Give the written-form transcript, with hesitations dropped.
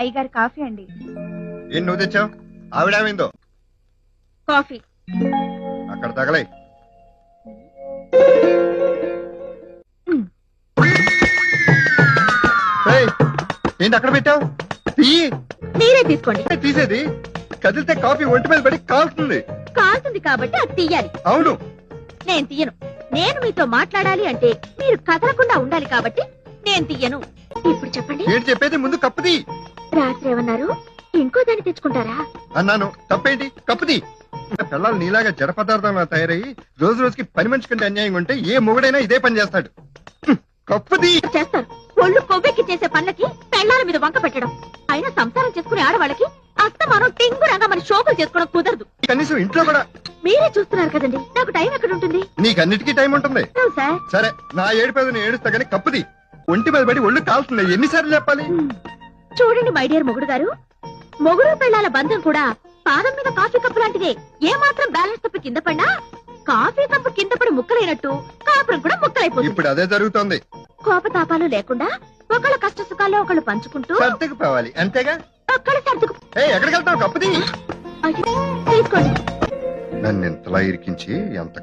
అయ్యగారు కాఫీ అండి. ఏం నువ్వు తెచ్చావు? ఆవిడేమైందో? కాఫీ. అక్కడ తగలై. ఏంటి అక్కడ పెట్టావు? మీరే తీసుకోండి. తీసేది కదిలితే కాఫీ ఒంటి మీద పడి కాలుతుంది. కాల్తుంది కాబట్టి అది తీయాలి. అవును, నేను తీయను. నేను మీతో మాట్లాడాలి అంటే మీరు కదలకుండా ఉండాలి కాబట్టి నేను తీయను. ఇప్పుడు చెప్పండి. ఏంటి చెప్పేది? ముందు కప్పుది. రాత్రి ఏమన్నారు? ఇంకో దాన్ని తెచ్చుకుంటారా అన్నాను. తప్పేంటి? కప్పుది. పిల్లలు నీలాగా జడ పదార్థంలా తయారయ్యి రోజు రోజుకి పని మనిషి కంటే అన్యాయంగా ఉంటే ఏ మొగుడైనా ఇదే పని చేస్తాడు. కప్పుది. చేస్తారు. ఒళ్ళు కొవ్వెక్కి చేసే పనులకి పెళ్ళాల మీద వంక పెట్టడం. అయినా సంసారం చేసుకునే ఆడవాళ్ళకి అస్తమానం టింగురంగా మన షోకులు చేసుకోవడం కుదరదు. కనీసం ఇంట్లో కూడా. మీరే చూస్తున్నారు కదండి, నాకు టైం ఎక్కడ ఉంటుంది? నీకన్నిటికీ టైం ఉంటుంది. సార్ సరే, నా ఏడుపేదని ఏడుస్తా గానీ కప్పుది. ఒంటి మీద పడి ఒళ్ళు కాల్తుంది. ఎన్నిసార్లు చెప్పాలి? చూడండి మై డియర్ మొగుడు గారు, మొగుడు పెళ్ళాల బంధం కూడా పాదం మీద కాఫీ కప్పు లాంటిదే. ఏ మాత్రం బ్యాలెన్స్ తప్పి కింద పడినా కాఫీ కప్పు కింద పడి ముక్కలైనట్టు కాపురం కూడా ముక్కలైపోతుంది. ఇప్పుడు అదే జరుగుతోంది. కోపతాపాలు లేకుండా ఒకళ్ళ కష్ట సుఖాల్లో ఒకళ్ళు పంచుకుంటూ సర్దుకుపోవాలి, అంతేగా? ఒక్కళ్ళు సర్దుకు. ఎక్కడికి వెళ్తావు? కప్పుది. తీసుకోండి. నన్ను ఇంతలా ఇరికించి ఎంత